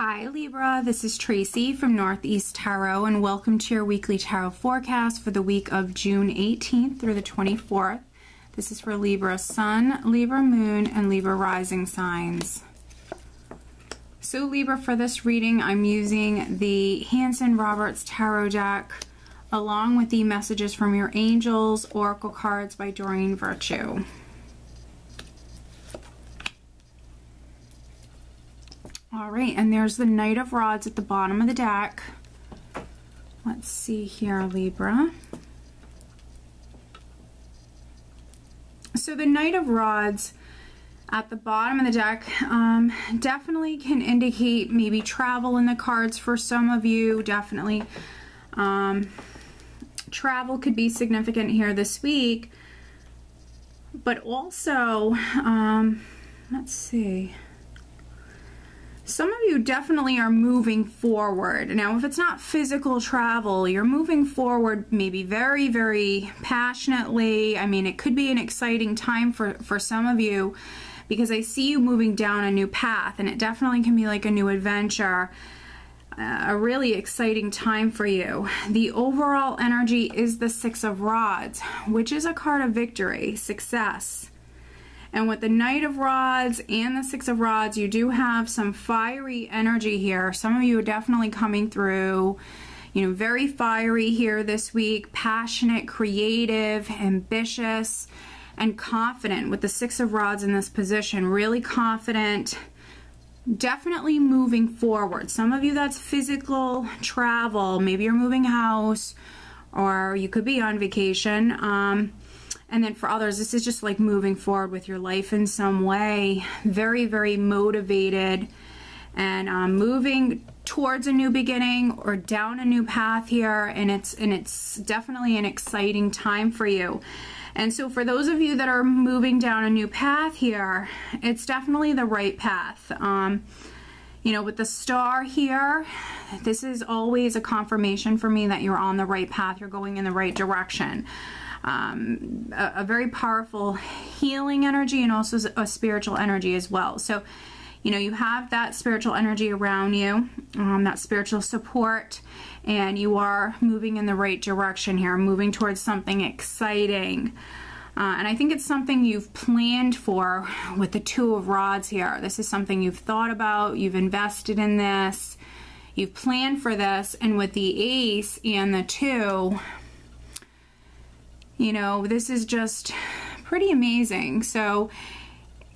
Hi Libra, this is Tracy from Northeast Tarot and welcome to your weekly tarot forecast for the week of June 18th through the 24th. This is for Libra Sun, Libra Moon, and Libra Rising signs. So Libra, for this reading I'm using the Hanson-Roberts Tarot deck along with the Messages from Your Angels Oracle cards by Doreen Virtue. Alright, and there's the Knight of Rods at the bottom of the deck. Let's see here, Libra. So the Knight of Rods at the bottom of the deck definitely can indicate maybe travel in the cards for some of you. Definitely travel could be significant here this week. But also, let's see. Some of you definitely are moving forward. Now, if it's not physical travel, you're moving forward maybe very, very passionately. I mean, it could be an exciting time for some of you because I see you moving down a new path, and it definitely can be like a new adventure, a really exciting time for you. The overall energy is the Six of Rods, which is a card of victory, success. And with the Knight of Rods and the Six of Rods, you do have some fiery energy here. Some of you are definitely coming through, you know, very fiery here this week, passionate, creative, ambitious, and confident with the Six of Rods in this position. Really confident, definitely moving forward. Some of you, that's physical travel. Maybe you're moving house, or you could be on vacation. And then for others, this is just like moving forward with your life in some way. Very, very motivated and moving towards a new beginning or down a new path here. And it's definitely an exciting time for you. And so for those of you that are moving down a new path here, it's definitely the right path. You know, with the star here, this is always a confirmation for me that you're on the right path. You're going in the right direction. A very powerful healing energy and also a spiritual energy as well. So, you know, you have that spiritual energy around you, that spiritual support, and you are moving in the right direction here, moving towards something exciting. And I think it's something you've planned for with the Two of Rods here. This is something you've thought about, you've invested in this, you've planned for this, and with the Ace and the Two, you know, this is just pretty amazing. So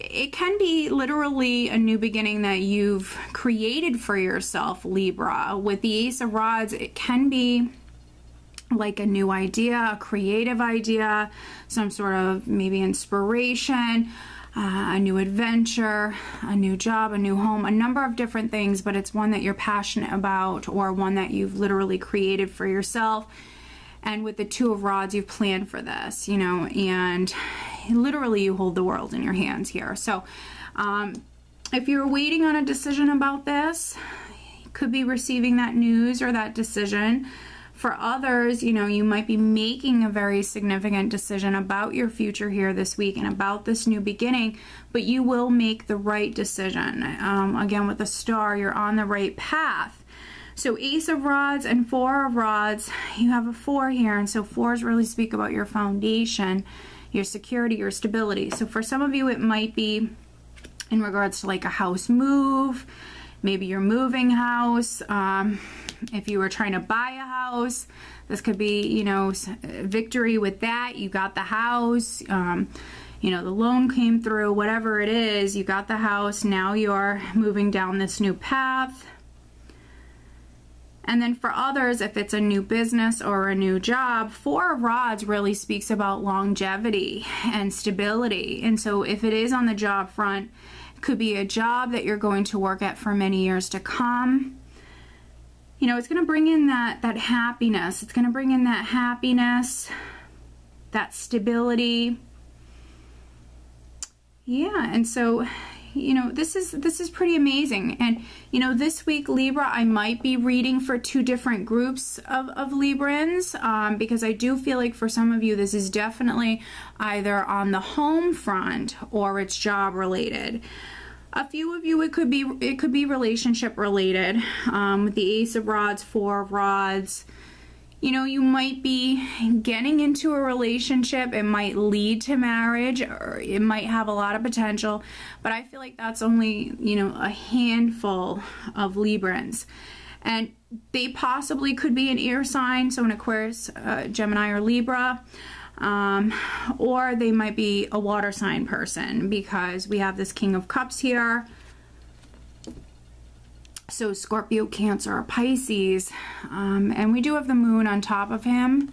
it can be literally a new beginning that you've created for yourself, Libra. With the Ace of Rods, it can be like a new idea, a creative idea, some sort of maybe inspiration, a new adventure, a new job, a new home, a number of different things, but it's one that you're passionate about or one that you've literally created for yourself. And with the Two of Rods, you've planned for this, you know, and literally you hold the world in your hands here. So if you're waiting on a decision about this, you could be receiving that news or that decision. For others, you know, you might be making a very significant decision about your future here this week and about this new beginning, but you will make the right decision. Again, with the star, you're on the right path. So Ace of Rods and Four of Rods, you have a 4 here, and so 4s really speak about your foundation, your security, your stability. So for some of you, it might be in regards to like a house move. Maybe you're moving house. If you were trying to buy a house, this could be, you know, victory with that. You got the house. You know, the loan came through. Whatever it is, you got the house. Now you're moving down this new path. And then for others, if it's a new business or a new job, Four of Rods really speaks about longevity and stability. And so if it is on the job front, it could be a job that you're going to work at for many years to come. You know, it's going to bring in that happiness. It's going to bring in that happiness, that stability. Yeah, and so, you know, this is pretty amazing. And you know, this week, Libra, I might be reading for 2 different groups of Librans because I do feel like for some of you this is definitely either on the home front or it's job related. A few of you, it could be relationship related. With the Ace of Rods, Four of Rods, you know, you might be getting into a relationship. It might lead to marriage, or it might have a lot of potential, but I feel like that's only, you know, a handful of Librans. And they possibly could be an air sign, so an Aquarius, Gemini, or Libra. Or they might be a water sign person, because we have this King of Cups here. So Scorpio, Cancer, or Pisces. And we do have the moon on top of him.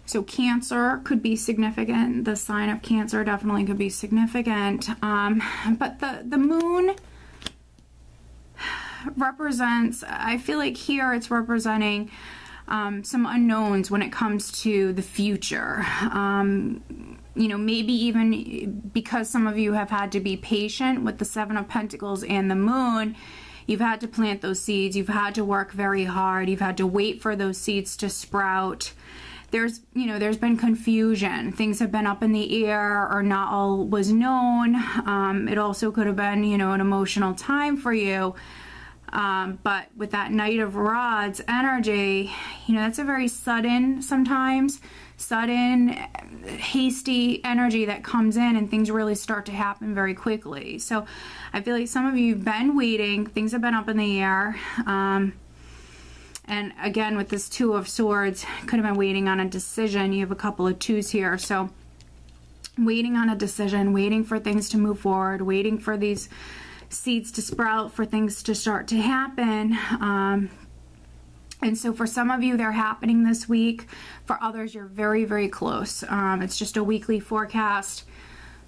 So Cancer could be significant. The sign of Cancer definitely could be significant. But the moon represents, I feel like here it's representing some unknowns when it comes to the future. You know, maybe even because some of you have had to be patient with the Seven of Pentacles and the moon, you've had to plant those seeds, you've had to work very hard, you've had to wait for those seeds to sprout. There's, you know, there's been confusion. Things have been up in the air, or not all was known. It also could have been, you know, an emotional time for you. But with that Knight of Rods energy, you know, that's a very sudden, sometimes sudden, hasty energy that comes in, and things really start to happen very quickly. So I feel like some of you have been waiting, things have been up in the air. And again, with this Two of Swords, could have been waiting on a decision. You have a couple of twos here. So waiting on a decision, waiting for things to move forward, waiting for these seeds to sprout, for things to start to happen. And so for some of you, they're happening this week. For others, you're very, very close. It's just a weekly forecast.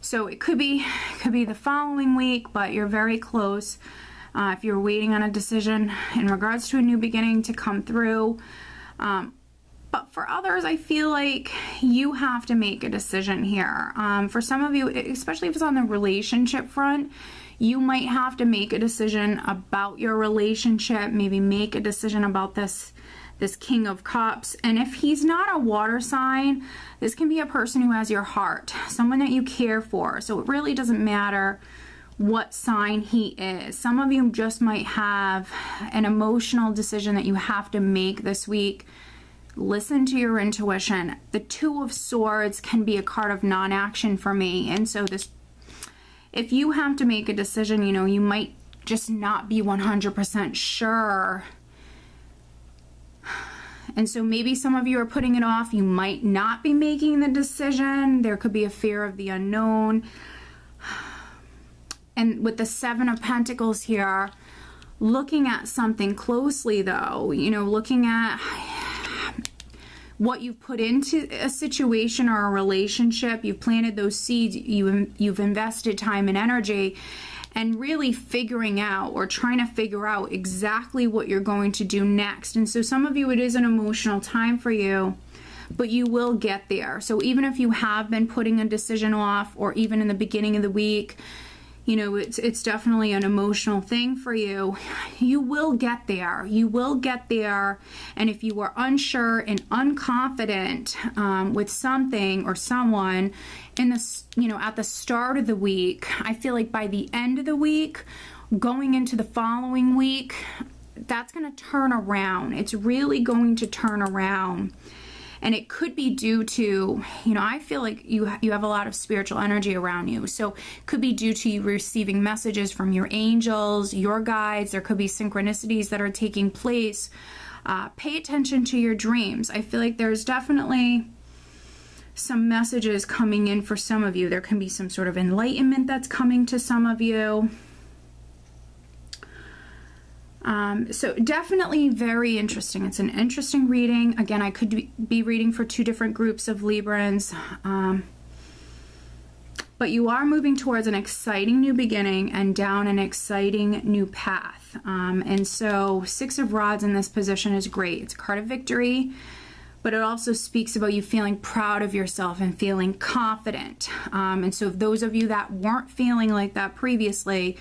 So it could be the following week, but you're very close. If you're waiting on a decision in regards to a new beginning to come through. But for others, I feel like you have to make a decision here. For some of you, especially if it's on the relationship front, you might have to make a decision about your relationship, maybe make a decision about this King of Cups. And if he's not a water sign, this can be a person who has your heart, someone that you care for. So it really doesn't matter what sign he is. Some of you just might have an emotional decision that you have to make this week. Listen to your intuition. The Two of Swords can be a card of non-action for me. And so if you have to make a decision, you know, you might just not be 100% sure. And so maybe some of you are putting it off. You might not be making the decision. There could be a fear of the unknown. And with the Seven of Pentacles here, looking at something closely though, you know, looking at what you've put into a situation or a relationship, you've planted those seeds, you've invested time and energy, and really figuring out or trying to figure out exactly what you're going to do next. And so some of you, it is an emotional time for you, but you will get there. So even if you have been putting a decision off, or even in the beginning of the week, you know, it's definitely an emotional thing for you. You will get there. You will get there. And if you are unsure and unconfident with something or someone in this, you know, at the start of the week, I feel like by the end of the week, going into the following week, that's going to turn around. It's really going to turn around. And it could be due to, you know, I feel like you have a lot of spiritual energy around you. So it could be due to you receiving messages from your angels, your guides. There could be synchronicities that are taking place. Pay attention to your dreams. I feel like there's definitely some messages coming in for some of you. There can be some sort of enlightenment that's coming to some of you. So definitely very interesting. It's an interesting reading. Again, I could be reading for two different groups of Librans. But you are moving towards an exciting new beginning and down an exciting new path. And so Six of Rods in this position is great. It's a card of victory, but it also speaks about you feeling proud of yourself and feeling confident. And so if those of you that weren't feeling like that previously,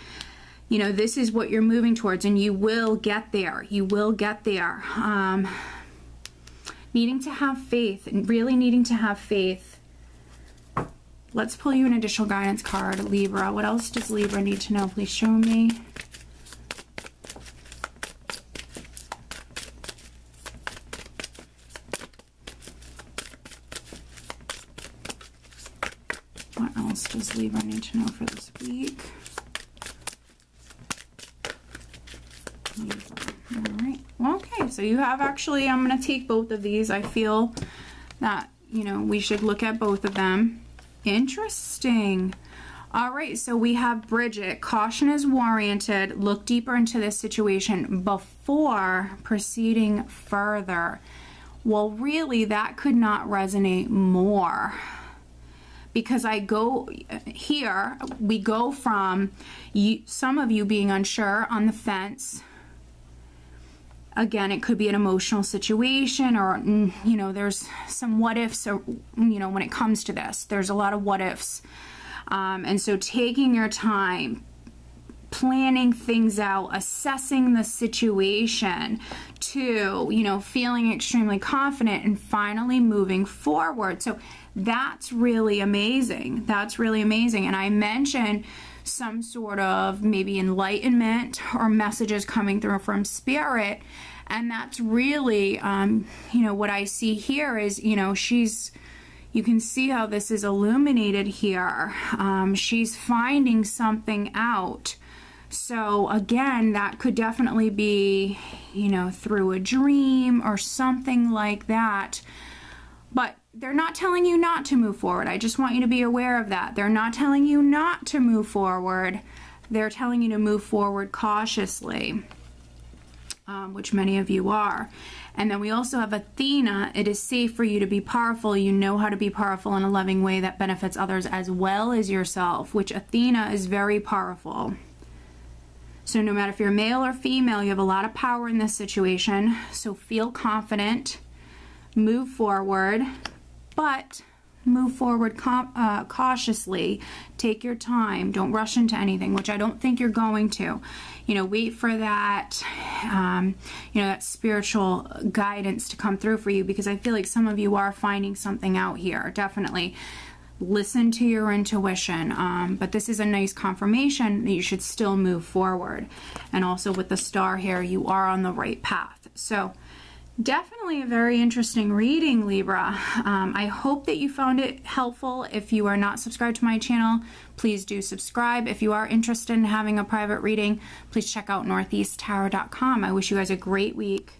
you know, this is what you're moving towards, and you will get there. You will get there. Needing to have faith, and really needing to have faith. let's pull you an additional guidance card, Libra. What else does Libra need to know? Please show me. What else does Libra need to know for this week? Libra. All right. Okay, so you have actually, I'm going to take both of these. I feel that, you know, we should look at both of them. Interesting. All right, so we have Bridget. Caution is warranted. Look deeper into this situation before proceeding further. Well, really, that could not resonate more. Because I go here, we go from some of you being unsure, on the fence. Again, it could be an emotional situation, or, you know, there's some what ifs, or, you know, when it comes to this, there's a lot of what ifs. And so taking your time, planning things out, assessing the situation, to, you know, feeling extremely confident and finally moving forward. So that's really amazing. That's really amazing. And I mentioned some sort of maybe enlightenment or messages coming through from spirit. And that's really, you know, what I see here is, you know, you can see how this is illuminated here. She's finding something out. So again, that could definitely be, you know, through a dream or something like that. But they're not telling you not to move forward. I just want you to be aware of that. They're not telling you not to move forward. They're telling you to move forward cautiously, which many of you are. And then we also have Athena. It is safe for you to be powerful. You know how to be powerful in a loving way that benefits others as well as yourself, which Athena is very powerful. So no matter if you're male or female, you have a lot of power in this situation. So feel confident, move forward, but move forward cautiously. Take your time. Don't rush into anything, which I don't think you're going to. You know, wait for that, you know, that spiritual guidance to come through for you, because I feel like some of you are finding something out here. Definitely listen to your intuition, but this is a nice confirmation that you should still move forward. And also with the star here, you are on the right path. So definitely a very interesting reading, Libra. I hope that you found it helpful. If you are not subscribed to my channel, please do subscribe. If you are interested in having a private reading, please check out northeasttarot.com. I wish you guys a great week.